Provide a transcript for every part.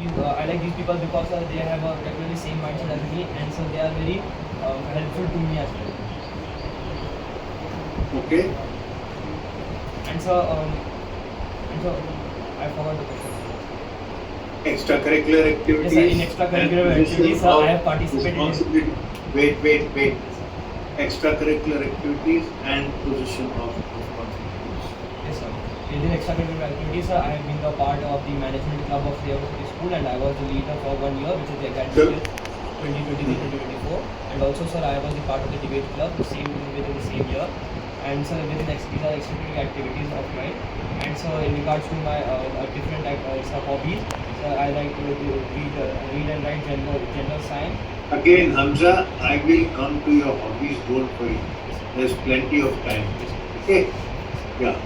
I like these people because they have a regularly same mindset as me, and so they are very helpful to me as well. Okay. And so I forgot the question. Extracurricular activities. Yes, sir. In extracurricular activities, sir, I have participated. Wait. Extracurricular activities and position of responsibilities. Yes, sir. Within extracurricular activities, sir, I have been a part of the management club of the school, and I was the leader for 1 year, which is the academic year 2023-2024. And also, sir, I was the part of the debate club, within the same year. And sir, these are extracurricular activities of mine. And so, in regards to my different hobbies, I like to read and write general science. Again, Hamza, I will come to your hobbies, don't worry. There's plenty of time. Okay? Yeah.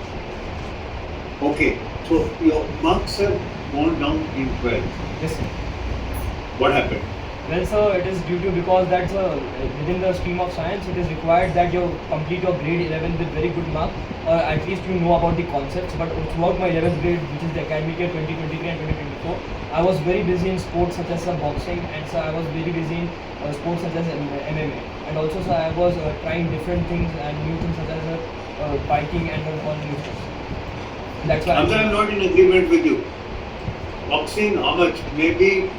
Okay. So your marks have gone down in 12th. Yes, sir. What happened? Well, sir, it is due to because that's within the stream of science, it is required that you complete your grade 11 with very good marks, or at least you know about the concepts. But throughout my 11th grade, which is the academic year 2023 and 2024, I was very busy in sports such as boxing, and so I was very busy in sports such as MMA. And also, sir, I was trying different things and new things such as biking and all new stuff. That's why I'm not in agreement with you. Boxing, how much? Maybe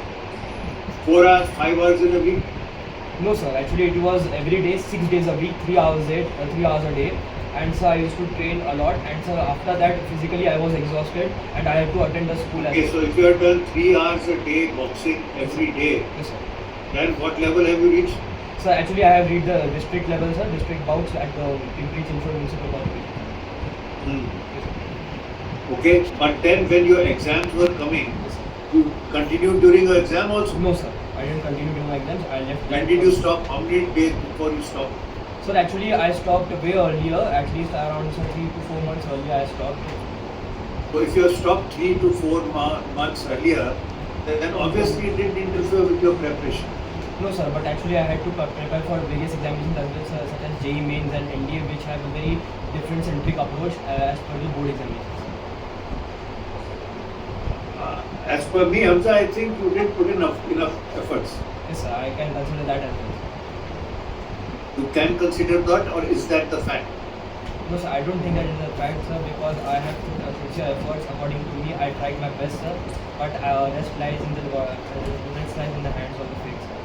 4 hours, 5 hours in a week? No, sir. Actually, it was every day, 6 days a week, 3 hours a day. And so I used to train a lot. And so after that, physically I was exhausted, and I had to attend the school. Okay, so if you have done 3 hours a day boxing every day, yes, sir. Then what level have you reached? So actually, I have reached the district level, sir. District bouts at the Pimpri-Chinchwad Municipal Corporation. Okay, but then when your exams were coming, you continued during your exam also? No, sir. I didn't continue during my exams. I left. When did you stop? How many days before you stopped? So actually, I stopped way earlier. At least around 3 to 4 months earlier, I stopped. So if you have stopped 3 to 4 months earlier, then obviously it didn't interfere with your preparation. No, sir. But actually, I had to prepare for various examinations as well, sir, such as JEE Mains and NDA, which have a very different centric approach as per the board examinations. As per me, Hamza, I think you didn't put enough efforts. Yes, sir. I can consider that as well. You can consider that, or is that the fact? No, sir. I don't think that is a fact, sir, because I have put sincere efforts. According to me, I tried my best, sir. But rest lies in the hands of the fate, sir.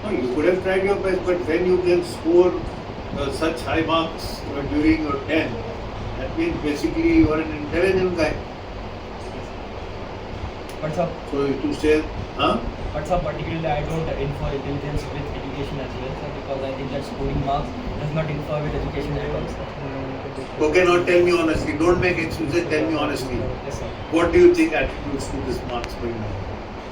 No, you could have tried your best, but when you can score such high marks during your 10, that means basically you are an intelligent guy. But sir, so to say, But sir, particularly I don't infer intelligence with education as well, sir, because I think that scoring marks does not infer with education at all, sir. Okay, now tell me honestly. Don't make excuses. Tell me honestly. Yes, sir. What do you think attributes to this marks going on?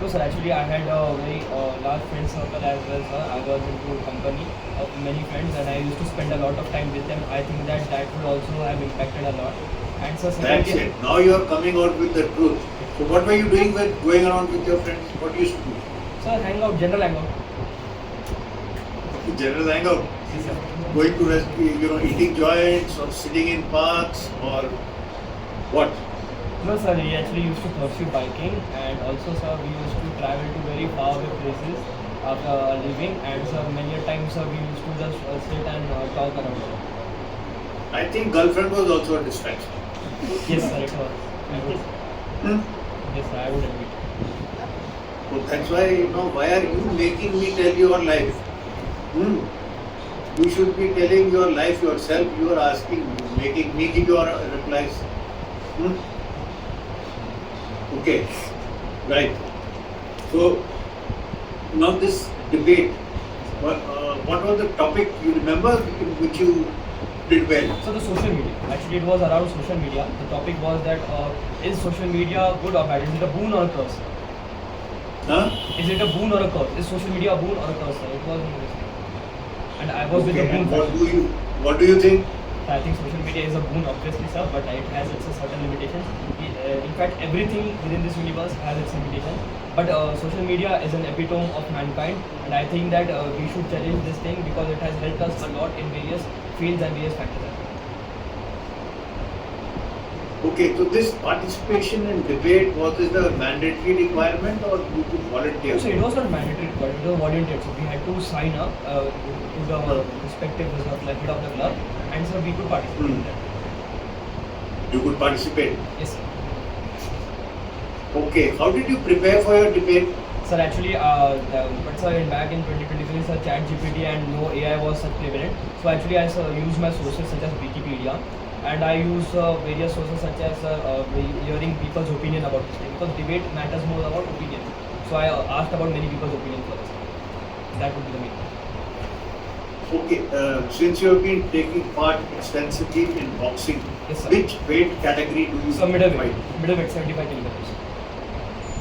No, sir. Actually, I had a very large friend circle as well, sir. I was into a company of many friends, and I used to spend a lot of time with them. I think that would also have impacted a lot. And so, that's it. Now you are coming out with the truth. So what were you doing with going around with your friends? What you used to do? Sir, hangout, general hangout. General hangout. Yes, sir. Going to eating joints or sitting in parks or what? No, sir. We actually used to pursue biking, and also, sir, we used to travel to very far away places after living. And sir, many a times, sir, we used to just sit and talk around. Sir. I think girlfriend was also a distraction. Yes, sir. It was. Yes, sir. I would admit. So that's why, why are you making me tell your life? You should be telling your life yourself. You are asking, making me give your replies. Okay, right. So now this debate, what was the topic you remember in which you did well? So the social media. Actually, it was around social media. The topic was that is social media good or bad? Is it a boon or a curse? Is it a boon or a curse? Is social media a boon or a curse? It was and I was with the boon. What do you think? I think social media is a boon, obviously, sir, but it has its certain limitations. In fact, everything within this universe has its limitations. But social media is an epitome of mankind, and I think that we should challenge this thing because it has helped us a lot in various fields and various factors. Okay, so this participation in debate, was it a mandatory requirement or you could volunteer? So it was not mandatory, but it was voluntary. So we had to sign up to the respective like head of the club, and so we could participate in that. You could participate. Yes, sir. Okay, how did you prepare for your debate? Sir, actually, but sir, back in 2023, sir, Chat GPT and no AI was such prevalent. So actually, I used my sources such as Wikipedia, and I use various sources such as hearing people's opinion about this thing, because debate matters more about opinion. So I asked about many people's opinion first. That would be the main. Okay, since you have been taking part extensively in boxing, Yes, sir. which weight category do you So middleweight, fight? 75 kilograms.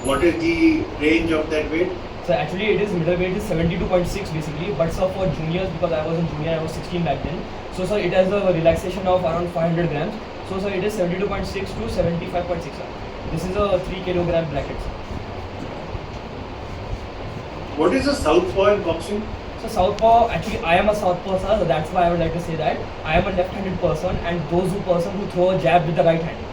What is the range of that weight? So actually, it is middleweight is 72.6 basically, but sir, for juniors, because I was in junior, I was 16 back then. So sir, it has a relaxation of around 500 grams. So sir, it is 72.6 to 75.6. Sir. This is a 3 kilogram bracket. Sir. What is a southpaw in boxing? So southpaw, actually I am a southpaw, sir, so that's why I would like to say that. I am a left-handed person, and those person who throw a jab with the right hand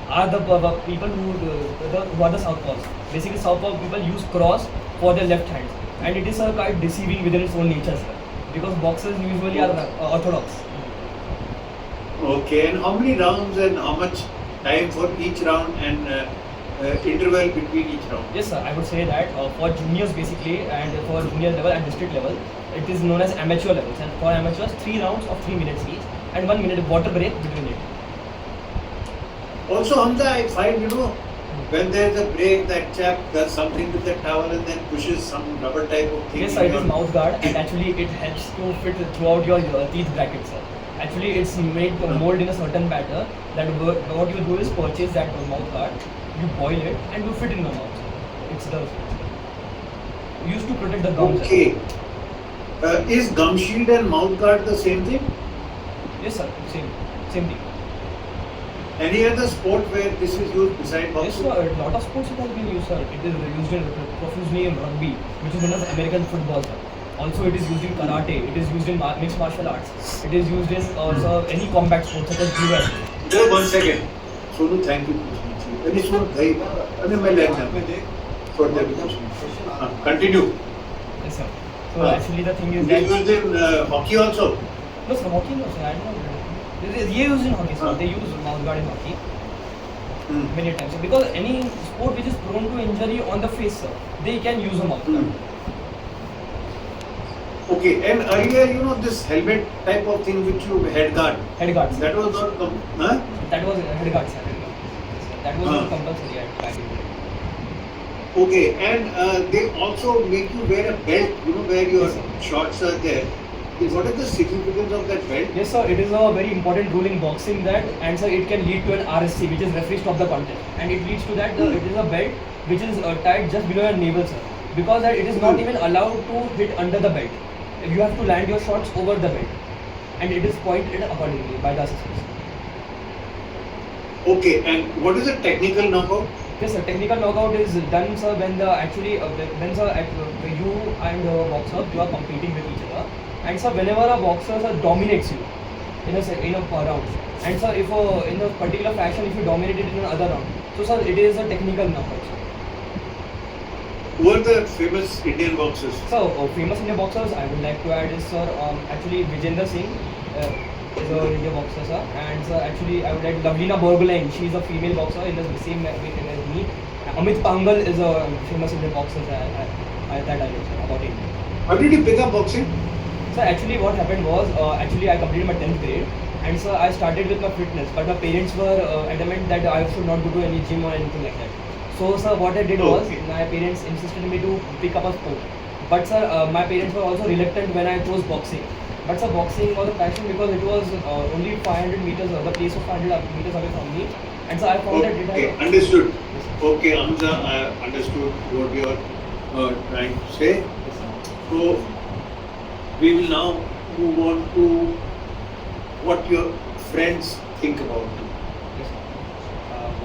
are the people who are the southpaws. Basically, southpaw people use cross for their left hand, and it is quite deceiving within its own nature, sir, because boxers usually are orthodox. Okay, and how many rounds and how much time for each round and interval between each round? Yes, sir, I would say that for juniors basically, and for junior level and district level, it is known as amateur levels, and for amateurs 3 rounds of 3 minutes each and 1 minute water break between it. Also, Hamza, I find, when there's a break, that chap does something with the towel and then pushes some rubber type of thing. Yes, sir, it is mouth guard, and actually it helps to fit throughout your teeth bracket, sir. Actually, it's made mold in a certain pattern that what you do is purchase that mouth guard, you boil it, and you fit in the mouth. It's the used to protect the gums. Okay. Is gum shield and mouth guard the same thing? Yes, sir, same thing. Any other sport where this is used beside Yes, boxing? sir, a lot of sports it has been used, sir. It is used in profusely in rugby, which is known as American football, sir. Also, it is used in karate. It is used in mixed martial arts. It is used in any combat sport such as judo. Just 1 second. Sonu, thank you. Any Sonu, bhai, मैं let them for their question. Continue. Yes, sir. So actually, the thing is They that used in hockey also. no, sir, hockey no, sir. I don't know. They use in hockey, sir. They use mouth guard in hockey many times. Because any sport which is prone to injury on the face, sir, they can use a mouth guard. Okay, and earlier, this helmet type of thing which you head guard. Head guard, sir. That was not That was head guard, sir. That was not compulsory at back in the day. Okay, and they also make you wear a belt, where your Yes, sir. shorts are there. What is the significance of that belt? Yes, sir. It is a very important rule in boxing that, and sir, it can lead to an RSC, which is referee stop the contest, and it leads to that it is a belt which is tied just below your navel, sir, because that it is not even allowed to hit under the belt. You have to land your shots over the belt, and it is pointed accordingly by the assessors. Okay, and what is a technical knockout? Yes, sir. Technical knockout is done, sir, when the actually when sir you and the boxer you are competing with each other, and sir, whenever a boxer sir, dominates you in a round, and sir, if in a particular fashion if you dominate it in another round, so sir, it is a technical knockout. Sir. Who are the famous Indian boxers? So famous Indian boxers I would like to add is sir actually Vijender Singh is a Indian boxer, sir, and sir actually I would like Lavlina Borgohain. She is a female boxer in the same weight as me. Amit Pangal is a famous Indian boxer, sir. I know about him. How did you pick up boxing? So actually what happened was actually I completed my 10th grade, and sir I started with my fitness, but my parents were adamant that I should not go to any gym or anything like that. So sir what I did was my parents insisted me to pick up a sport, but sir my parents were also reluctant when I chose boxing. But sir, boxing was a passion because it was only 500 meters, the place of 500 meters away from me, and so I found that it had. Okay, understood. Okay, Hamza, I understood what you are trying to say. So we will now move on to what your friends think about you. Yes,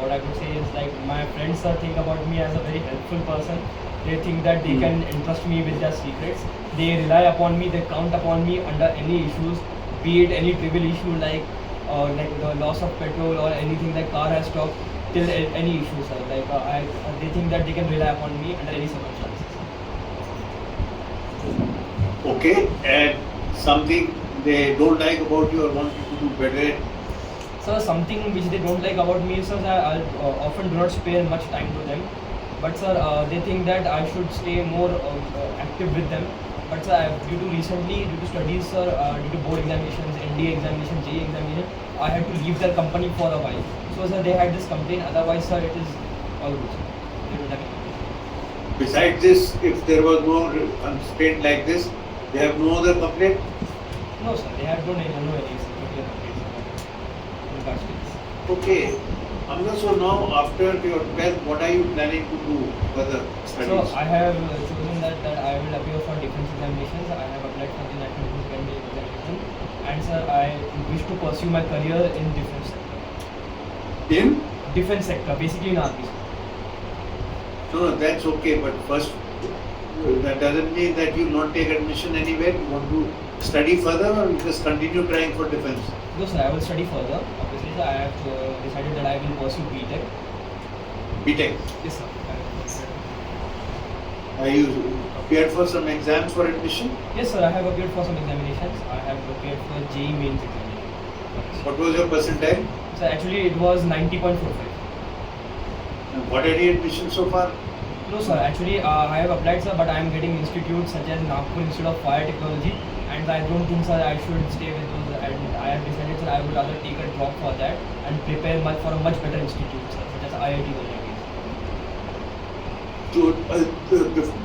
what I would say is like my friends think about me as a very helpful person. They think that they can entrust me with their secrets. They rely upon me, they count upon me under any issues, be it any trivial issue like like the loss of petrol or anything that car has stopped till any issue, sir. Like they think that they can rely upon me under any circumstances. Okay, and something they don't like about you or want you to do better. So something which they don't like about me, sir, I often do not spare much time to them. But sir, they think that I should stay more active with them. But sir, due to studies, sir, due to board examinations, NDA examination, JE examination, I had to leave their company for a while. So sir, they had this complaint. Otherwise, sir, it is all good, sir. They don't have any complaint. Besides this, if there was no constraint like this, they have no other complaint? No, sir, they have no any complaints in regards to this. Okay. Amna, so now after your 12th, what are you planning to do further studies? So I have chosen that I will appear for defense examinations. I have applied for the National Defense Academy examination, and sir, I wish to pursue my career in defense sector. In? Defense sector, basically in army. No, that's okay, but first, that doesn't mean that you not take admission anywhere. You want to study further or you just continue trying for defense? No, sir, I will study further. Obviously, sir, I have decided that I will pursue BTech. BTech. Yes, sir. Are you appeared for some exams for admission? Yes, sir, I have appeared for some examinations. I have appeared for JE mains examination. What was your percentile? So actually, it was 90.45. And what any admission so far? No, sir. Actually, I have applied, sir, but I am getting institutes such as Nagpur Institute of Fire Technology, and I don't think, sir, I should stay with those. And I have decided, sir, I would rather take a drop for that and prepare for a much better institute, sir, such as IIT Delhi. So,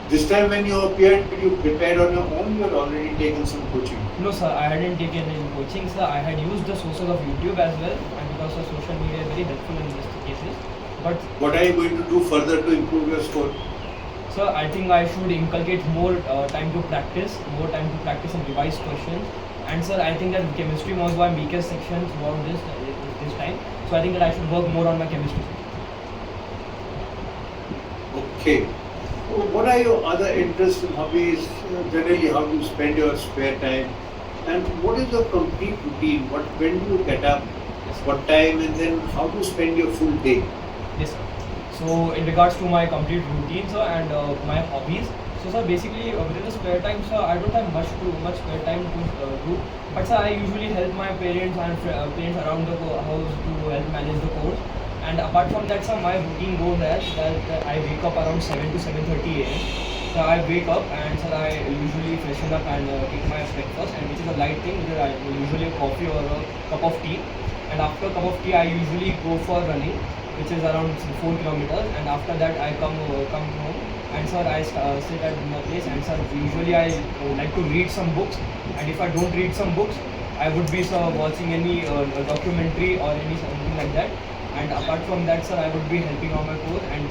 this time when you appeared, you prepared on your own. You had already taken some coaching. No, sir, I hadn't taken any coaching, sir. I had used the sources of YouTube as well, and because of social media is very helpful in these cases. But what are you going to do further to improve your score? sir, I think I should inculcate more time to practice and revise questions. And sir, I think that chemistry was my weakest section throughout this time. So I think that I should work more on my chemistry. Okay. So what are your other interests and hobbies? Generally, how do you spend your spare time? And what is your complete routine? When do you get up? What time? And then how do you spend your full day? Yes, sir. So in regards to my complete routine, sir, and my hobbies, so sir, basically within the spare time, sir, I don't have much spare time to do. But sir, I usually help my parents and parents around the house to help manage the course. And apart from that, sir, my routine goes as that I wake up around 7 to 7:30 a.m. So I wake up and sir, I usually freshen up and take my breakfast, and which is a light thing, which is usually a coffee or a cup of tea. And after a cup of tea, I usually go for running, which is around 4 kilometers. And after that, I come home, and sir, I sit at my place, and sir, usually I like to read some books. And if I don't read some books, I would be, sir, watching any documentary or any something like that. And apart from that, sir, I would be helping on my course, and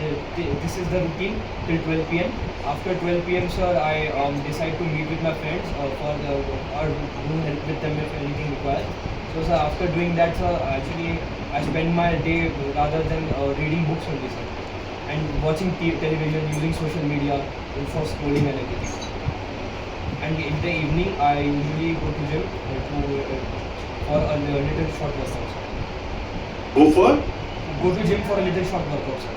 this is the routine till 12 p.m. After 12 p.m., sir, I decide to meet with my friends or do help with them if anything required. So sir, after doing that, sir, actually I spend my day rather than reading books only, sir, and watching television, using social media for scrolling and everything. And in the evening, I usually go to gym for a little short workout, sir. Go to gym for a little short workout, sir.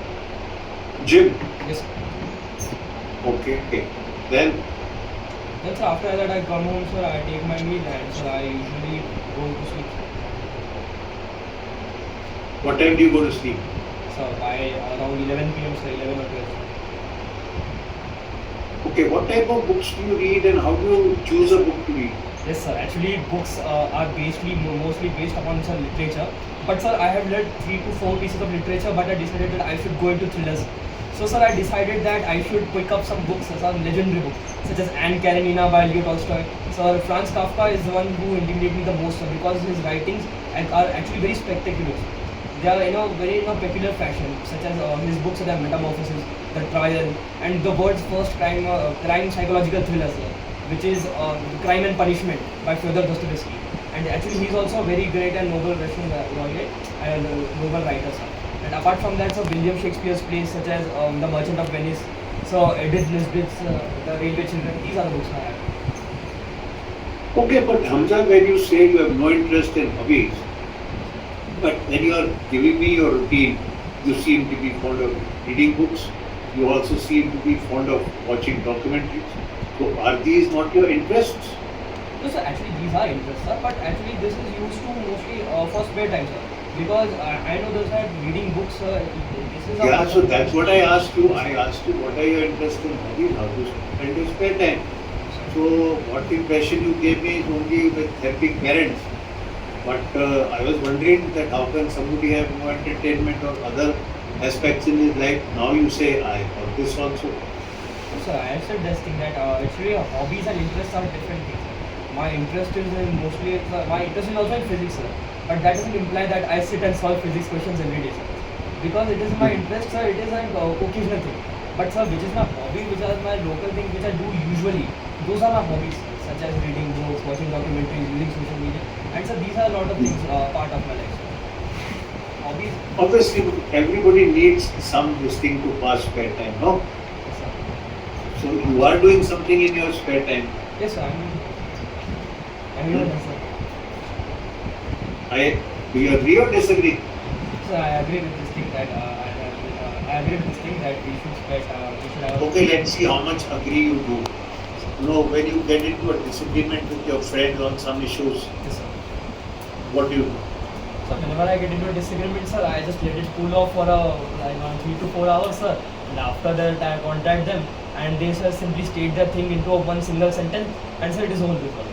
Gym? Yes, sir. Okay. Then sir, after that I come home, sir, I take my meal, and sir, I usually go to sleep. what time do you go to sleep? So by around 11 p.m., sir, 11 or 12. Okay, what type of books do you read and how do you choose a book to read? Yes, sir. Actually, books are mostly based upon, sir, literature. But sir, I have read 3 to 4 pieces of literature, but I decided that I should go into thrillers. So sir, I decided that I should pick up some books, some legendary books, such as Anne Karenina by Leo Tolstoy. So Franz Kafka is the one who intimidated me the most, sir, because his writings are actually very spectacular. They are in a very peculiar fashion, such as his books such as Metamorphosis, The Trial, and the world's first crime psychological thriller, sir, which is Crime and Punishment by Fyodor Dostoevsky. And actually, he is also a very great and noble Russian laureate and noble writer, sir. And apart from that, sir, William Shakespeare's plays such as The Merchant of Venice, so Edith Nesbit's The Railway Children, these are the books I have. Okay, but Hamza, when you say you have no interest in hobbies, But when you are giving me your routine, you seem to be fond of reading books. You also seem to be fond of watching documentaries. So are these not your interests? No, sir, actually these are interests, sir, but actually this is used to mostly for spare time, sir. Because I know those that reading books, this is a Yeah, part so of that's what I asked you. I asked you what are your interests in hobbies, how to spend your spare time. So what impression you gave me is only with helping parents. But I was wondering that how can somebody have no entertainment or other aspects in his life? Now you say I got this also. So I have said this thing that actually hobbies and interests are different things. My interest is in mostly my interest is also in physics, sir. But that doesn't imply that I sit and solve physics questions every day, sir. Because it is my interest, sir. It is an occasional thing. But sir, which is my hobby, which are my local things which I do usually. Those are my hobbies, sir, such as reading books, watching documentaries, using social media, and sir, these are a lot of things part of my life. Sir. Hobbies. Obviously, everybody needs some this thing to pass spare time, no? Yes, sir. So you are doing something in your spare time. Yes, sir. I'm here, sir. Do you agree or disagree? So I agree with this thing that I agree with this thing that we should have. Okay, let's see how much agree you do. You know, when you get into a disagreement with your friend on some issues, Yes, sir. what do you do? So whenever I get into a disagreement, sir, I just let it cool off for like 3 to 4 hours, sir. And after that, I contact them, and they sir simply state their thing into a one single sentence, and sir, it is all resolved.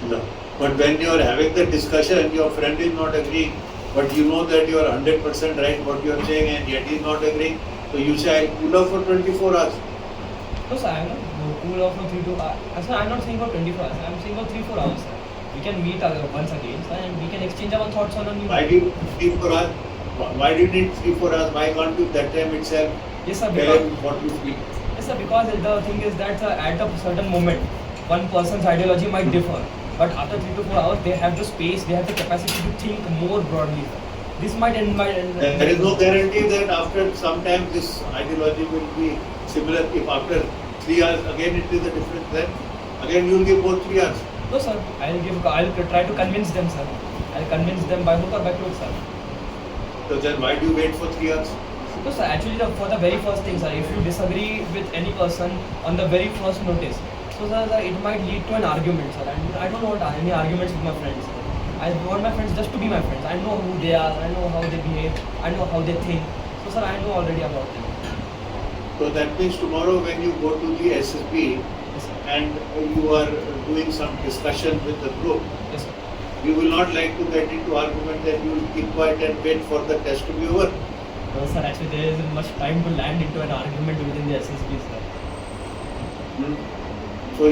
No. But when you are having the discussion, your friend is not agreeing, but you know that you are 100% right what you are saying, and yet he is not agreeing. So you say, I'll cool off for 24 hours. No, sir, I'm not cool off for 3 to. Sir, I'm not saying for 24 hours. I'm saying for 3-4 hours, sir. We can meet once again, sir, and we can exchange our thoughts on a new. Why do you need 3-4 hours? Why do you need 3-4 hours? Why can't you that time itself Yes, sir. tell him what you feel? Yes, sir, because the thing is that at a certain moment, one person's ideology might differ. But after 3 to 4 hours, they have the space, they have the capacity to think more broadly. This might end by. There is no guarantee that after some time this ideology will be similar. If after 3 hours again it is a different, then again you will give both 3 hours. No, sir. I'll try to convince them, sir. I'll convince them by hook or by crook, sir. So then why do you wait for 3 hours? No, sir. Actually, for the very first thing, sir, if you disagree with any person on the very first notice, so sir, it might lead to an argument, sir. And I don't want any arguments with my friends. I want my friends just to be my friends. I know who they are. I know how they behave. I know how they think. So sir, I know already about them. So that means tomorrow when you go to the SSB Yes, sir. and you are doing some discussion with the group, Yes, sir. you will not like to get into argument, then you will keep quiet and wait for the test to be over. No, sir. Actually, there isn't much time to land into an argument within the SSB, sir. So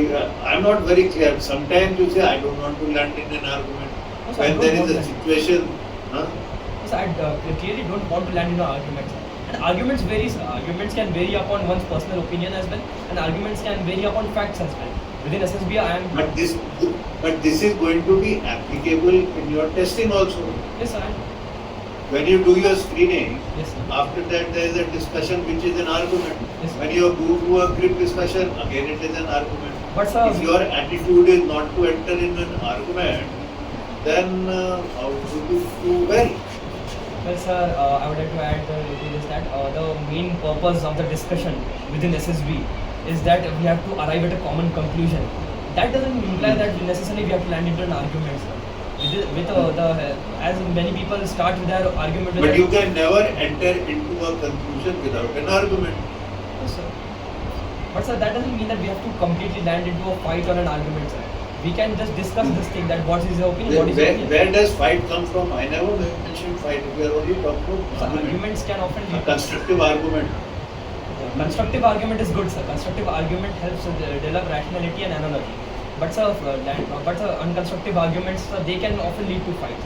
I'm not very clear. Sometimes you say I don't want to land in an argument. No, sir, I When don't there is want a that. situation, huh? Yes, I clearly don't want to land in an argument, sir. And arguments vary, sir. Arguments can vary upon one's personal opinion as well, and arguments can vary upon facts as well. Within SSB, I am. But this is going to be applicable in your testing also. Yes, sir. When you do your screening, Yes, sir. after that there is a discussion which is an argument. Yes, sir. When you do a group discussion, again it is an argument. But sir, If your attitude is not to enter in an argument, then how do you do well? well, sir, I would like to add to this that the main purpose of the discussion within SSB is that we have to arrive at a common conclusion. That doesn't imply that necessarily we have to land into an argument, sir. As many people start with their argument with But you can never enter into a conclusion without an argument. Yes, sir. But sir, that doesn't mean that we have to completely land into a fight or an argument, sir. We can just discuss this thing that what is your opinion, what is your opinion. Where does fight come from? I never mentioned fight. We are only talking about So argument. arguments can often A lead. constructive argument. Constructive argument is good, sir. Constructive argument helps develop rationality and analogy. But sir, unconstructive arguments, sir, they can often lead to fights.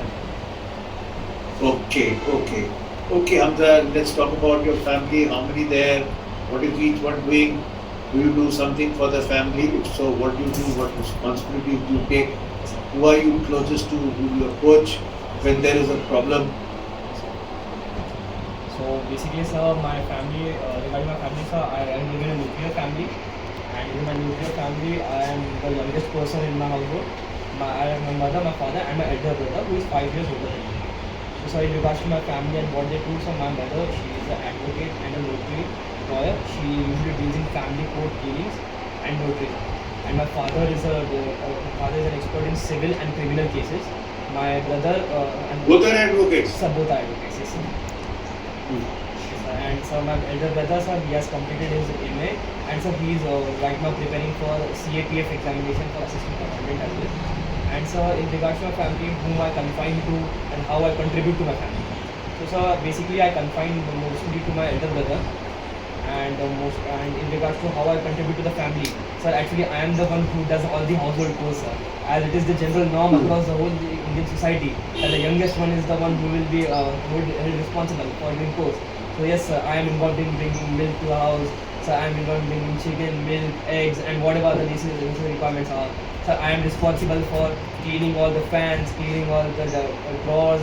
Okay, Hamza, let's talk about your family. How many there? What is each one doing? Do you do something for the family? If so, what do you do? What responsibilities do you take? Who are you closest to? Who is your coach when there is a problem? So basically, sir, my family, regarding my family, sir, I live in a nuclear family. And in my nuclear family, I am the youngest person in my household. I have my mother, my father, and my elder brother, who is 5 years older than me. So in regards to my family and what they do, so my mother, she is an advocate and a notary lawyer. She usually deals in family court dealings and notary. And my father is an expert in civil and criminal cases. My brother and Both are advocates. sir, both are advocates. Yes, sir. Hmm. Yes, sir. And so my elder brother, sir, he has completed his MA, and so he is right now preparing for CAPF examination for assistant accountant as well. And so in regards to my family, whom I confine to and how I contribute to my family. So sir, basically I confine mostly to my elder brother, and in regards to how I contribute to the family, sir, actually I am the one who does all the household chores, sir. As it is the general norm across the whole Indian society that the youngest one is the one who will be held responsible for doing chores. So yes, sir, I am involved in bringing milk to the house. So I am involved in bringing chicken, milk, eggs, and whatever the necessary requirements are. So I am responsible for cleaning all the fans, cleaning all the drawers,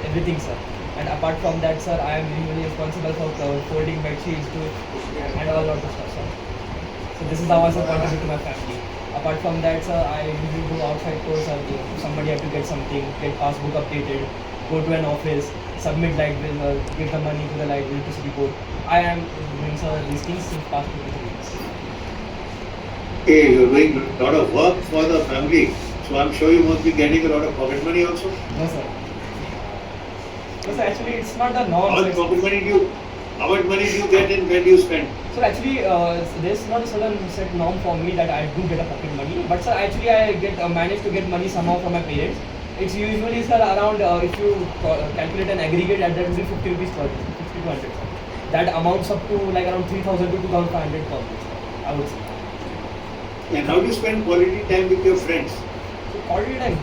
everything, sir. And apart from that, sir, I am usually responsible for folding bed sheets and all of the stuff, sir. So this is how I contribute to my family. Apart from that, sir, I usually do outside chores. If somebody have to get something, get passbook updated, go to an office, submit light bill, give the money to the electricity board. I am doing these things since past 2 to 3 years. Okay, you're doing a lot of work for the family. So I'm sure you must be getting a lot of pocket money also. No, sir. No, sir, actually, it's not the norm. How much pocket money how much money do you get and where do you spend? So actually, there's not a certain set norm for me that I do get a pocket money. But sir, actually, I manage to get money somehow from my parents. It's usually, sir, around if you calculate an aggregate, that will be 50 rupees per day, 50 to 100. That amounts up to like around 3,000 to 2,500 per day, I would say. And how do you spend quality time with your friends? So quality time.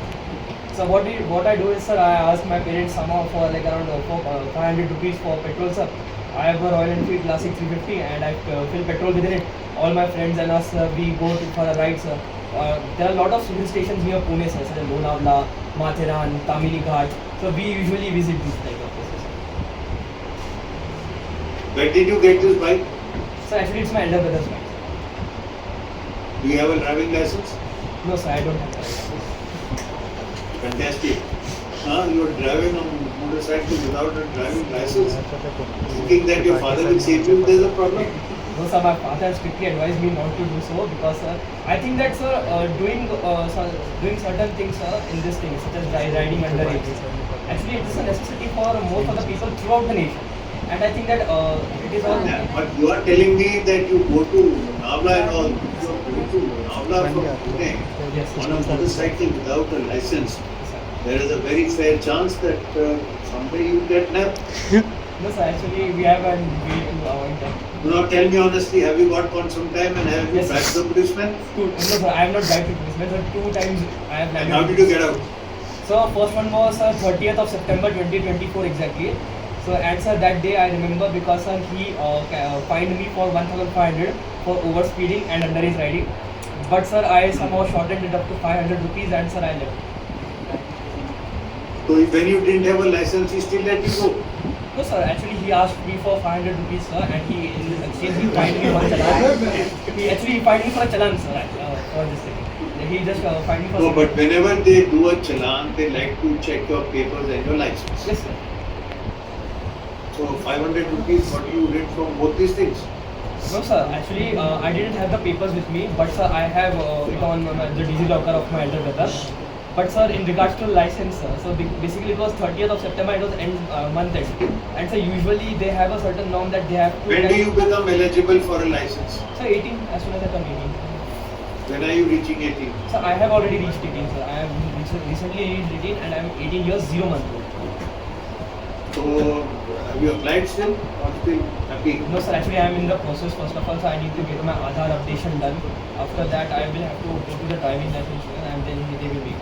So what I do is, sir, I ask my parents somehow for like around 500 rupees for petrol, sir. I have a Royal Enfield Classic 350 and I fill petrol within it. All my friends and us, we go for a ride, sir. There are a lot of hill stations near Pune, sir, such as Lonavala, Matheran, Tamili Ghat. So we usually visit these type of places. Where did you get this bike? So actually, it's my elder brother's bike. Do you have a driving license? No, sir, I don't have that. Fantastic. You are driving a motorcycle without a driving license. Thinking that your father will save you if there is a problem? No, sir, my father strictly advised me not to do so because, sir, I think that, sir, doing certain things, sir, in this thing, such as riding underage, actually it is a necessity for most of the people throughout the nation. And I think that it is all. Yeah, but you are telling me that you go to Lonavala and all. You go to Lonavala from Pune Yes, on a motorcycle without a license. There is a very fair chance that someday you get nabbed. No, sir, actually, we have a way to avoid that. Do not tell me honestly, have you got caught sometime and have you Yes, backed the policeman? No, sir, I have not died to policemen, sir. 2 times I have And landed. how did you get out? So, first one was 30th of September 2024 exactly. So, and sir, that day I remember because sir, he fined me for 1,500 for overspeeding and underage riding. But sir, I somehow shortened it up to 500 rupees and sir, I left. So when you didn't have a license, he still let you go. No, sir, actually he asked me for 500 rupees, sir, and he in exchange he fined me for a challan. He fined me for a challan, sir, for this thing. He just fined me for. No, but whenever they do a challan, they like to check your papers and your license. Yes, sir. So 500 rupees, what you did from both these things? No, sir. Actually, I didn't have the papers with me, but sir, I have it on the DigiLocker of my elder brother. But sir, in regards to license, sir, so basically it was 30th of September, it was month end. And so usually they have a certain norm that they have to. When do you become eligible for a license? Sir, 18, as soon as I turn 18. When are you reaching 18? Sir, I have already reached 18, sir. I have recently reached 18 and I am 18 years, 0 months old. So, have you applied still or still happy? No, sir, actually I am in the process. First of all, so I need to get my Aadhaar updation done. After that, I will have to go to the driving license and then they will be.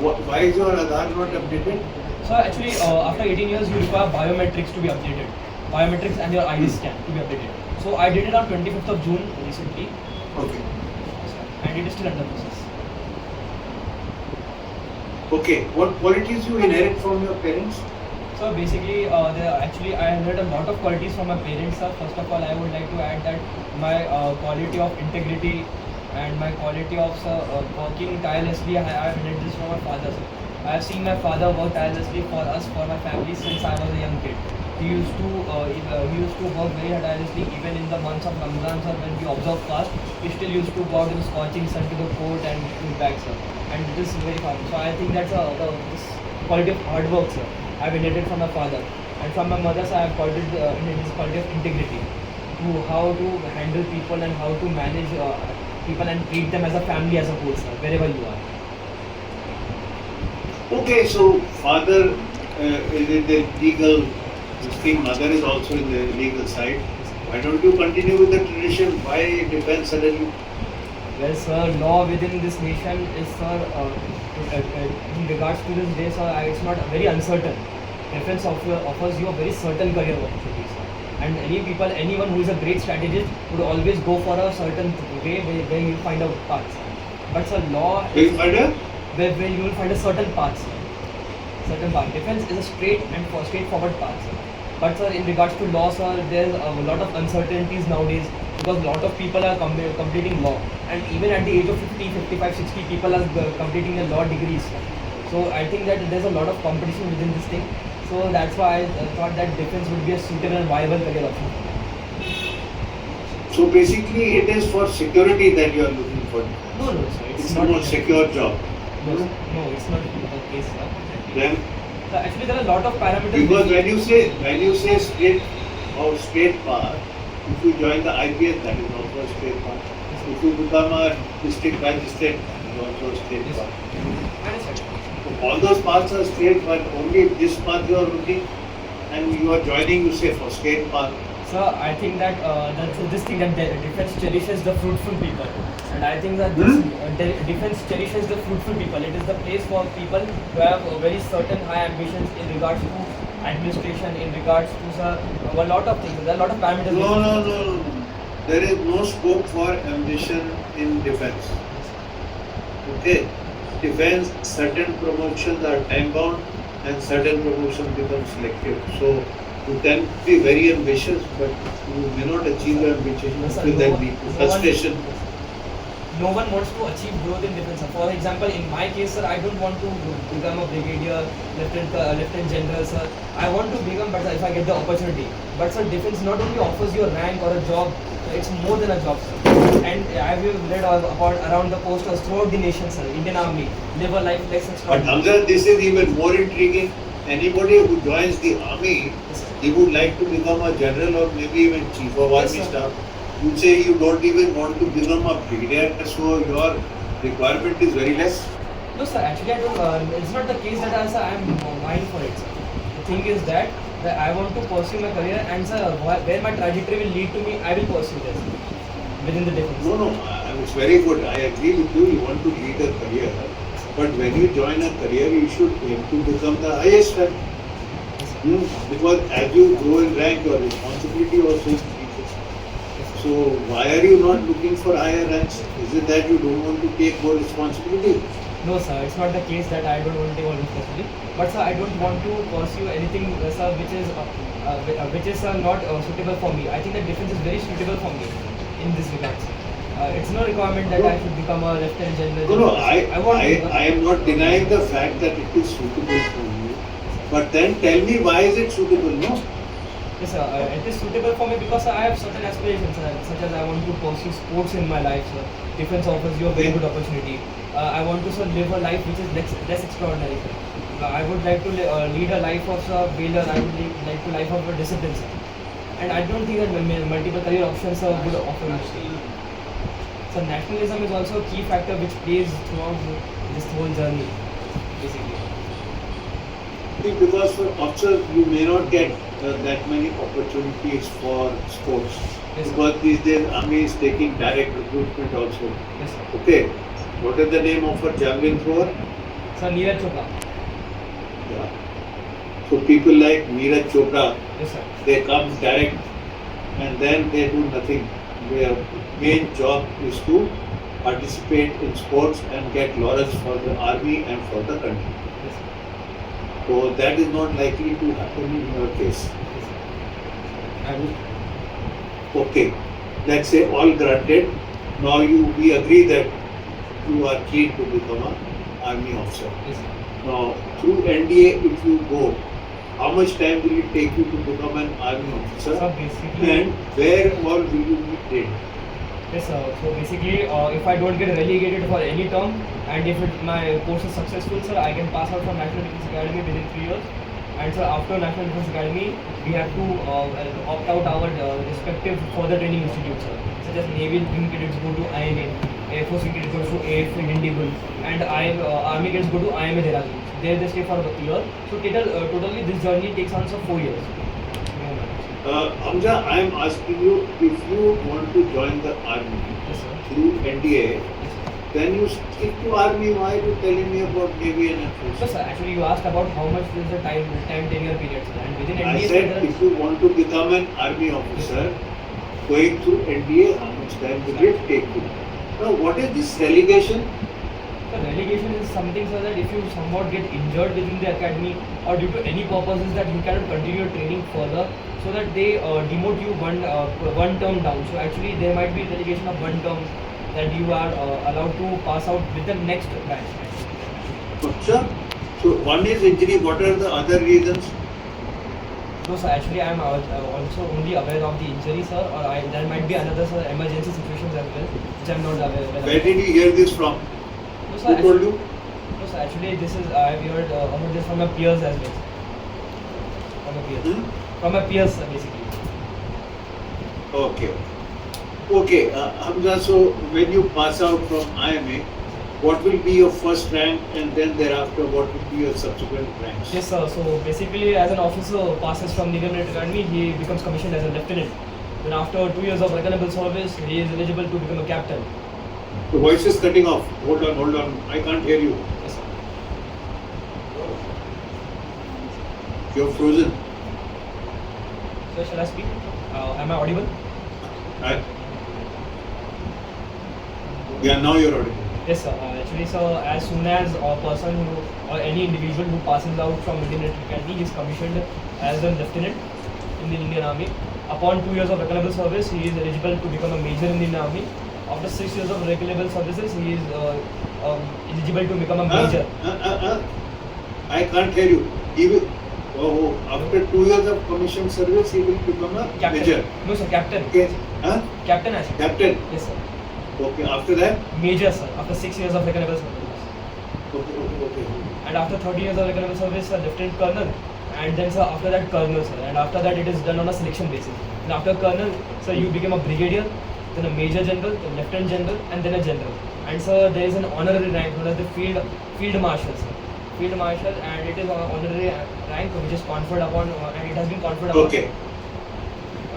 Why is your Aadhaar not updated? So actually, after 18 years, you require biometrics to be updated. Biometrics and your iris scan to be updated. So I did it on 25th of June recently. Okay. And it is still under process. Okay. What qualities you inherit from your parents? So basically, I inherit a lot of qualities from my parents. First of all, I would like to add that my quality of integrity, and my quality of working tirelessly, I have learned this from my father, sir. I have seen my father work tirelessly for us, for my family since I was a young kid. He used to work very tirelessly even in the months of Ramadan, sir, when we observe fast. He still used to go out in the scorching sun to the court and come back, sir. And this is very fun. So I think that's this quality of hard work, sir. I've inherited from my father. And from my mother, sir, I've called it this quality of integrity, to how to handle people and how to manage people and treat them as a family as a whole, sir, wherever you are. Okay, so father is in the legal thing, mother is also in the legal side. Why don't you continue with the tradition? Why defense suddenly? Well, sir, law within this nation is, sir, in regards to this day, sir, it's not very uncertain. Defense offers you a very certain career opportunity, sir. And anyone who is a great strategist would always go for a certain way where you find a path, sir. But, sir, law is where you will find a certain path, sir. Certain path. Defense is a straightforward path, sir. But, sir, in regards to law, sir, there's a lot of uncertainties nowadays because a lot of people are completing law. And even at the age of 50, 55, 60, people are completing the law degrees, sir. So I think that there's a lot of competition within this thing. So that's why I thought that defense would be a suitable and viable career option. So basically it is for security that you are looking for. No, sir. It's not a secure job. No, it's not the case, sir. Then actually, there are a lot of parameters. because when you say state path, if you join the IPS, that is also a state path. If you become a district magistrate, that is also a state path. So all those paths are state, but only this path you are looking, and you are joining, you say, for state path. Sir, I think that this thing that defense cherishes the fruitful people, and I think that defense cherishes the fruitful people. It is the place for people who have very certain high ambitions in regards to administration, in regards to a lot of things. There are a lot of parameters. No. There is no scope for ambition in defense. Okay, defense, certain promotions are time bound, and certain promotions become selective. So you can be very ambitious, but you may not achieve your ambition. Will that be frustration? No one wants to achieve growth in defense. For example, in my case, sir, I don't want to become a brigadier, lieutenant general, sir. I want to become, but if I get the opportunity. But, sir, defense not only offers you a rank or a job, it's more than a job, sir. And I have read about around the posters throughout the nation, sir. Indian Army, live a life less extraordinary. But Hamza, this is even more intriguing. Anybody who joins the army, he would like to become a general or maybe even chief of army staff. You say you don't even want to become a brigadier, so your requirement is very less. No, sir. Actually, I don't. It's not the case that I am vying for it, sir. The thing is that I want to pursue my career, and sir, where my trajectory will lead to me, I will pursue this within the defense. No, it's very good. I agree with you. You want to lead a career, but when you join a career, you should aim to become the highest rank. Because as you grow in rank, your responsibility also increases. So why are you not looking for higher ranks? Is it that you don't want to take more responsibility? No, sir. It's not the case that I don't want to take all responsibility. But, sir, I don't want to pursue anything, sir, which is not suitable for me. I think that defense is very suitable for me in this regard, sir. It's no requirement that I should become a lieutenant general. No, I am not denying the fact that it is suitable for you. But then tell me, why is it suitable? No. Yes, sir. It is suitable for me because I have certain aspirations, such as I want to pursue sports in my life, sir. Defense offers you a very good opportunity. I want to, sir, live a life which is less extraordinary, sir. I would like to lead a life of failure. I would like to life of discipline, sir. And I don't think that multiple career options would offer me. So nationalism is also a key factor which plays throughout this whole journey, basically. Because for officers, you may not get that many opportunities for sports. Yes, because these days army is taking direct recruitment also. Yes, sir. Okay, what is the name of a javelin thrower? Sir, Neeraj Chopra. Yeah. So people like Neeraj Chopra, Yes, sir. they come direct and then they do nothing. Their main job is to participate in sports and get laurels for the army and for the country. Yes, sir. So that is not likely to happen in your case. Yes, sir. I would. Okay, let's say all granted, Now we agree that you are keen to become an army officer. Yes, sir. Now through NDA, if you go, how much time will it take you to become an army officer? So basically, And where all will you be trained? yes, sir. So basically, if I don't get relegated for any term, and if my course is successful, sir, I can pass out from National Defence Academy within 3 years. And so after National Defence Academy, we have to opt out our respective further training institutes, sir. Such as Naval Wing cadets go to IMA, Air Force Wing cadets go to AF Indigo, and Army cadets go to IMA Dehradun. There they stay for a year. So totally this journey takes on 4 years. Hamza, I am asking you, if you want to join the army Yes, sir. through NDA, Yes, sir. then you stick to army. Why are you telling me about Navy and Air So, Force? sir, actually you asked about how much is the time tenure period, sir. And within I NDA, said sir, if you want to become an army officer, going through NDA, how much time will it take you? Now, what is this relegation? the relegation is something, sir, that if you somewhat get injured within the academy or due to any purposes that you cannot continue your training further, so that they demote you one term down. So actually there might be relegation of one term that you are allowed to pass out with the next batch. Sir, so one is injury. What are the other reasons? So, sir, actually I am also only aware of the injury, sir, or there might be another, sir, emergency situations as well, which I am not aware of. Where did you hear this from? No, sir, Who told you? No, sir, actually this is I have heard this from my peers as well. From my peers. Hmm? From my peers, sir, basically. Okay. Okay, Hamza, so when you pass out from IMA, what will be your first rank, and then thereafter what will be your subsequent ranks? Yes, sir. So basically, as an officer passes from the Indian Military Academy, he becomes commissioned as a lieutenant. Then after 2 years of recognizable service, he is eligible to become a captain. The voice is cutting off. Hold on. I can't hear you. Yes, sir. You're frozen. So shall I speak? Am I audible? I... Yeah, now you're audible. Yes, sir. Actually, sir, as soon as a person who or any individual who passes out from Indian Military Academy, he is commissioned as a lieutenant in the Indian Army. Upon 2 years of recognizable service, he is eligible to become a major in the Indian Army. After 6 years of recognizable services, he is eligible to become a major. I can't hear you. He will, after 2 years of commissioned service, he will become a Captain. major. No, sir, captain. Okay. Huh? Captain, I said. Captain. Yes, sir. Okay. After that? Major, sir. After 6 years of recognizable service. Okay. And after 30 years of recognizable service, sir, lieutenant colonel. And then, sir, after that, colonel, sir. And after that, it is done on a selection basis. And after colonel, sir, you become a brigadier, then a major general, then lieutenant general, and then a general. And sir, there is an honorary rank known as the field marshal, sir. Field marshal, and it is an honorary rank which is conferred upon, and it has been conferred upon. Okay.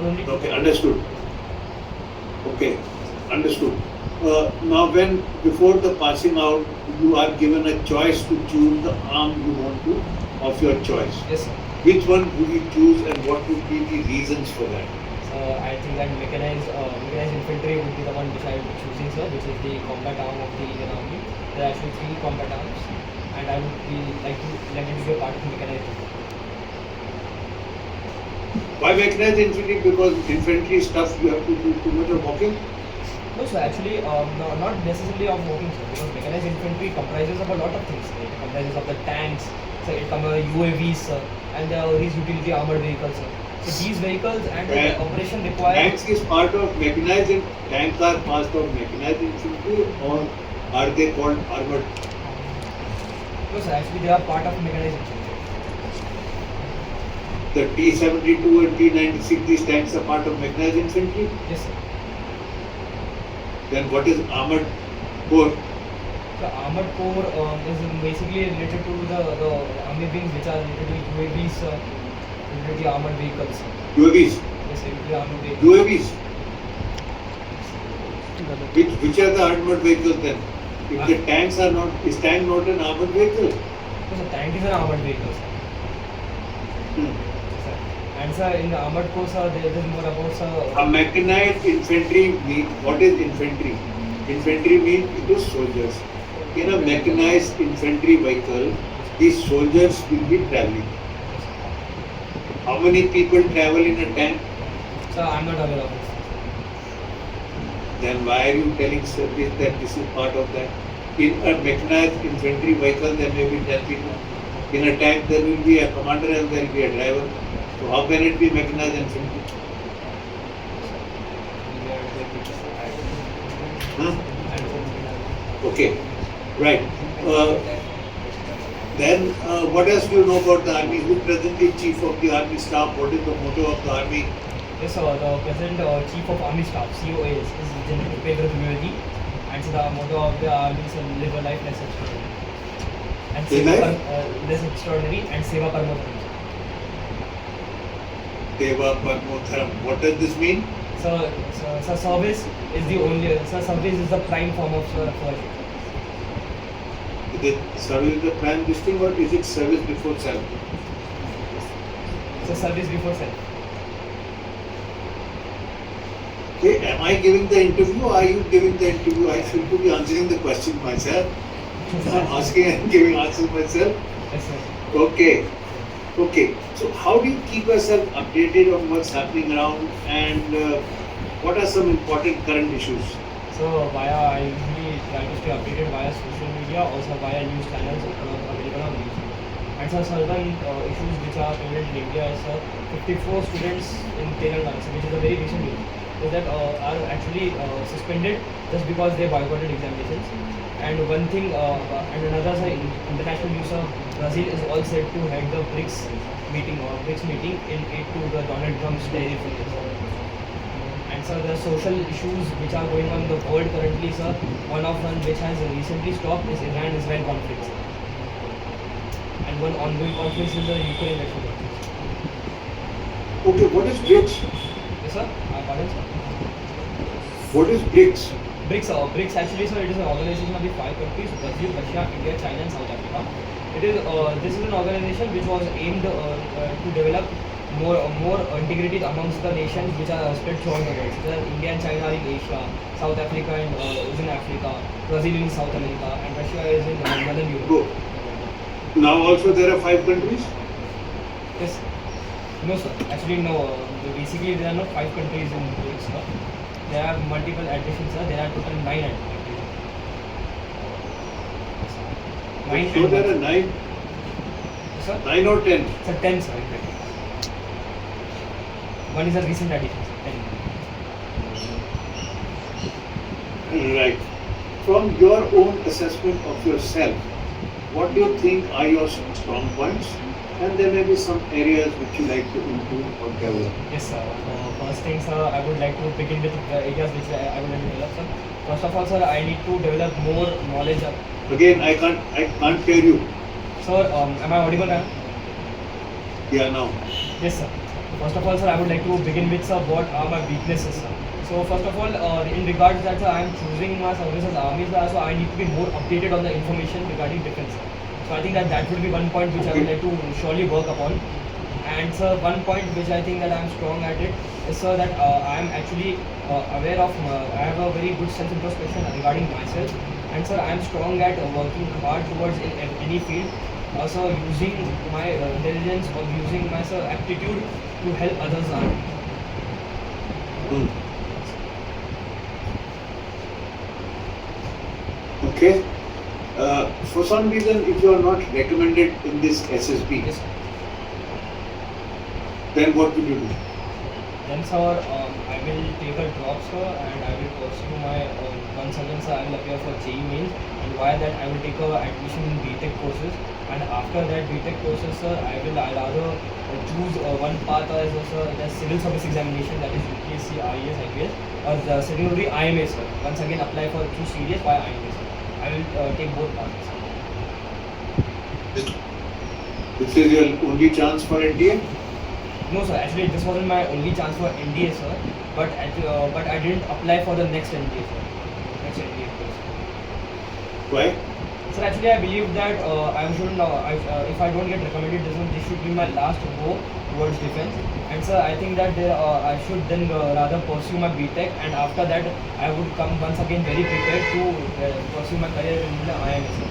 Only Okay. Understood. Okay. Understood. Now, when before the passing out, you are given a choice to choose the arm you want to of your choice. Yes, sir. Which one would you choose, and what would be the reasons for that? I think that mechanized infantry would be the one which I would be choosing, sir, which is the combat arm of the Indian Army. There are actually 3 combat arms, and I would like to let it be a part of the mechanized infantry. Why mechanized infantry? Because infantry stuff you have to do too much of walking. No, sir, actually, no, not necessarily of walking, sir, because mechanized infantry comprises of a lot of things. It comprises of the tanks, so it comprises UAVs, sir, and these utility armored vehicles, sir. So these vehicles and the operation require. Tanks is part of mechanized. Tanks are part of mechanized infantry, or are they called armored? No, sir, actually, they are part of mechanized infantry. The T-72 and T-96, these tanks are part of mechanized infantry. Yes, sir. Then what is armored core? The armored core is basically related to the army wings which are related to UAVs, utility armored vehicles. UAVs. Yes, sir, utility armored vehicles. UAVs. Which are the armored vehicles then? If the tanks are not, is tank not an armored vehicle? So the tank is an armored vehicle, sir. Sir. And sir, in the armored core, sir, there is more about, sir. A mechanized infantry means, what is infantry? Infantry means it is soldiers. In a mechanized infantry vehicle, these soldiers will be traveling. How many people travel in a tank? Sir, I'm not aware of this. Then why are you telling service that this is part of that? In a mechanized infantry vehicle, there may be 10 people. In a tank, there will be a commander and there will be a driver. So how can it be mechanized infantry? Okay, right. Then what else do you know about the army? Who presently chief of the army staff? What is the motto of the army? Yes, sir. The present Chief of Army Staff (COA) is General Upendra Dwivedi, and so the motto of the army is "Live a life less extraordinary." And less extraordinary and Seva Parmo Dharam. Seva Parmo Dharam. What does this mean? So service is the only. Service is the prime form of worship. Is it service the prime distinct or is it service before self? So service before self. Okay, am I giving the interview or are you giving the interview? I seem to be answering the question myself. I'm asking and giving answers myself. Yes, sir. Okay. Okay. So how do you keep yourself updated on what's happening around and what are some important current issues? So I usually try to stay updated via social media, also via news channels available on YouTube. And so certain issues which are prevalent in India is 54 students in Telangana, which is a very recent news, so that are actually suspended just because they boycotted examinations. And one thing, and another international news, Brazil is all set to head the BRICS meeting in aid to the Donald Trump's tariff relief. And so the social issues which are going on in the world currently, sir, one of them which has recently stopped is Iran-Israel conflict. And one ongoing conflict is the Ukraine-Russia conflict. Okay, what is BRICS? Yes, sir. Pardon, sir. What is BRICS? BRICS actually, sir, it is an organization of the 5 countries: Brazil, Russia, India, China, and South Africa. This is an organization which was aimed to develop more integrated amongst the nations which are spread throughout the world. So India and China are in Asia, South Africa is in Africa, Brazil in South America, and Russia is in Northern Europe. Go. Now also there are 5 countries? Yes. No, sir. Actually, no. Basically, there are not 5 countries in BRICS, sir. There are multiple additions, sir. There are total 9 additions. So there are 9? Yes, sir. 9 or 10? Sir, 10, sir. One is a recent addition, sir. 10. Right. From your own assessment of yourself, what do you think are your strong points? And there may be some areas which you like to improve or develop. Yes, sir. First thing, sir, I would like to begin with the areas which I would like to develop, sir. First of all, sir, I need to develop more knowledge. Again, I can't hear you. Sir, am I audible now? Yeah, now. Yes, sir. First of all, sir, I would like to begin with, sir, what are my weaknesses, sir. So first of all, in regards that, sir, I am choosing my service as army, sir, so I need to be more updated on the information regarding defense, sir. So I think that would be one point which I would like to surely work upon. And sir, one point which I think that I am strong at it is, sir, that I am actually aware of, I have a very good self-introspection regarding myself. And sir, I am strong at working hard towards in any field. Also using my intelligence or using my aptitude to help others learn. Okay. For some reason, if you are not recommended in this SSB, Yes, then what will you do? then sir, I will take a drop, sir, and I will pursue my once again, sir, I will appear for JEE mains, and via that I will take admission in BTech courses, and after that BTech courses, sir, I'll rather choose one path as the civil service examination, that is UPSC, IAS, IPS, or the secondary IMA, sir. Once again apply for through CDS via IMA, sir. I will take both paths. This is your only chance for NDA? No, sir. Actually, this wasn't my only chance for NDA, sir. But I didn't apply for the next NDA, sir. Next NDA course. Why? Sir, actually, I believe that if I don't get recommended, this should be my last go towards defense. And sir, I think that I should then rather pursue my BTech, and after that, I would come once again very prepared to pursue my career in the IMS, sir.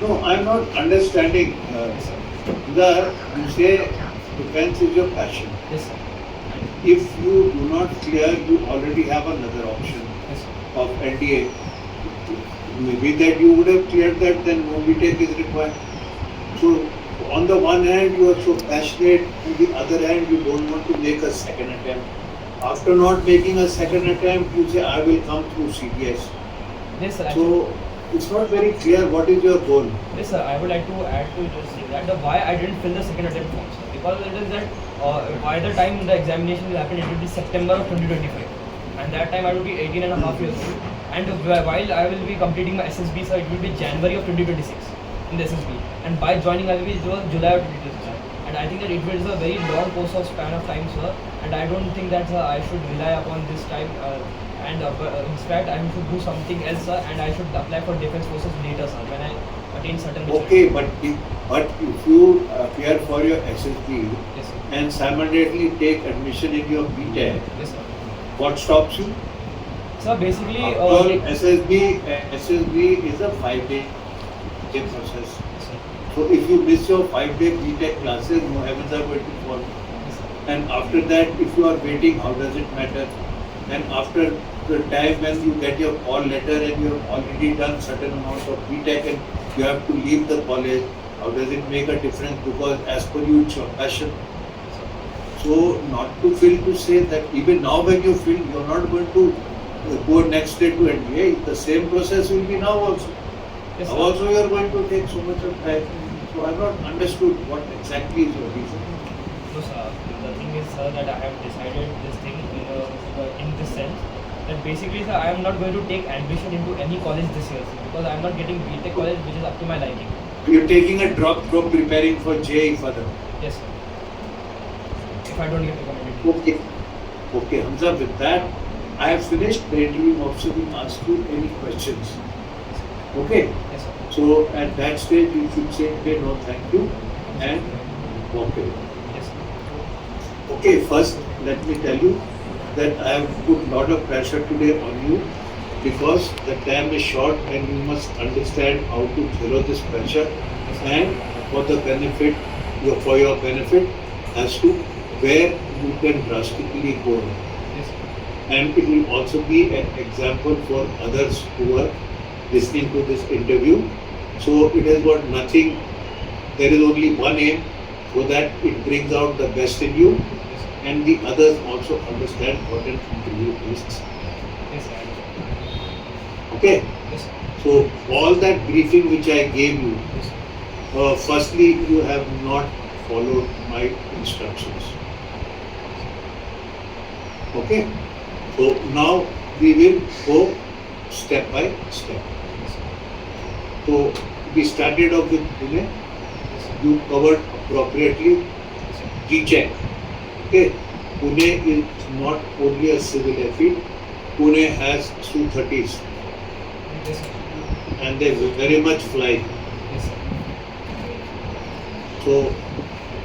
No, I am not understanding. You say defense is your passion. Yes, sir. If you do not clear, you already have another option. Yes, sir. of NDA, maybe that you would have cleared that, then no BTech is required. So on the one hand you are so passionate, on the other hand you don't want to make a second attempt. After not making a second attempt, you say I will come through CBS. Yes, sir. So it's not very clear what is your goal. Yes, sir. I would like to add to just say that the why I didn't fill the second attempt form, sir. Because it is that by the time the examination will happen, it will be September of 2025, and that time I will be 18 and a half years old. And while I will be completing my SSB, sir, it will be January of 2026 in the SSB, and by joining I will be July of 2026. And I think that it is a very long course of span of time, sir. And I don't think that I should rely upon this time. In fact, I should do something else, sir, and I should apply for defense forces later, sir, when I attain certain Okay, but if you appear for your SSB yes, sir. and simultaneously take admission in your BTech, Yes, sir. what stops you? So basically, SSB is a 5-day process. yes, sir. So if you miss your 5-day BTech classes, no heavens are going to fall. Yes, sir. And after that, if you are waiting, how does it matter? And after the time when you get your call letter and you have already done certain amount of BTech and you have to leave the college, how does it make a difference? Because as per you, it's your passion. So not to feel to say that even now when you feel you're not going to go next day to NDA, the same process will be now also. Yes, Now sir. also you are going to take so much of time. So I have not understood what exactly is your reason. No, sir. The thing is, sir, that I have decided this thing in this sense that basically, sir, I am not going to take admission into any college this year, sir, because I am not getting BTech college which is up to my liking. You're taking a drop from preparing for JEE further. Yes, sir. If I don't get recommended. Okay. Okay, Hamza, with that, I have finished. The interview officer will ask you any questions. Okay? Yes, sir. So at that stage, you should say, okay, no, thank you, and walk away. Yes, sir. Okay, first, let me tell you that I have put a lot of pressure today on you because the time is short and you must understand how to follow this pressure and for the benefit, for your benefit as to where you can drastically go. Yes, sir. And it will also be an example for others who are listening to this interview. So it has got nothing, there is only one aim, so that it brings out the best in you Yes, sir. and the others also understand what an interview is. Yes, sir. Okay? Yes, sir. So all that briefing which I gave you, Yes, sir. firstly you have not followed my instructions. Okay? So now we will go step by step. Yes, sir. So we started off with Pune. Yes, sir. You covered appropriately. Yes, sir. G-check. Okay? Pune is not only a civil airfield. Pune has Su-30s Yes, sir. and they very much fly. Yes, sir. So,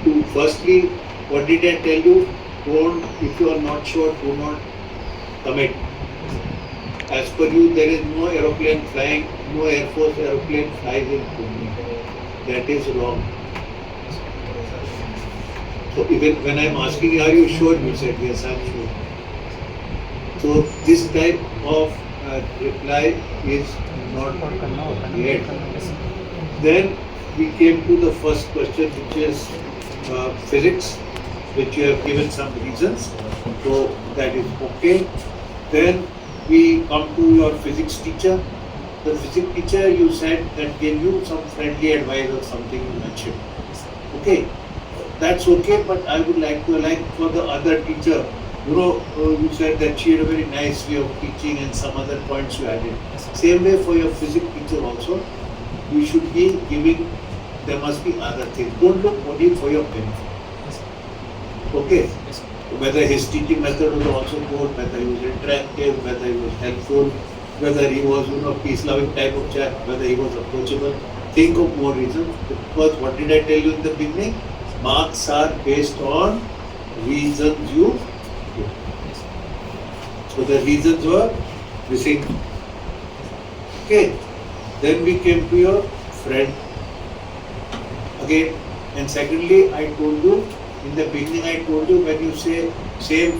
to firstly, what did I tell you? Don't, if you are not sure, do not commit. As per you, there is no aeroplane flying, no Air Force aeroplane flies in Pune. That is wrong. So even when I am asking, are you sure? You said, yes, I am sure. So this type of reply is not yet. Then we came to the first question, which is physics, which you have given some reasons. So that is okay. Then we come to your physics teacher. The physics teacher, you said that gave you some friendly advice or something you mentioned. Okay, that's okay, but I would like to, like for the other teacher, you said that she had a very nice way of teaching and some other points you added. Same way for your physics teacher also, you should be giving, there must be other things. Don't look only for your benefit. Okay? Whether his teaching method was also good, whether he was interactive, whether he was helpful, whether he was, peace-loving type of chap, whether he was approachable. Think of more reasons. Because what did I tell you in the beginning? Marks are based on reasons you give. So the reasons were missing. Okay. Then we came to your friend. Again. And secondly, I told you, in the beginning I told you, when you say same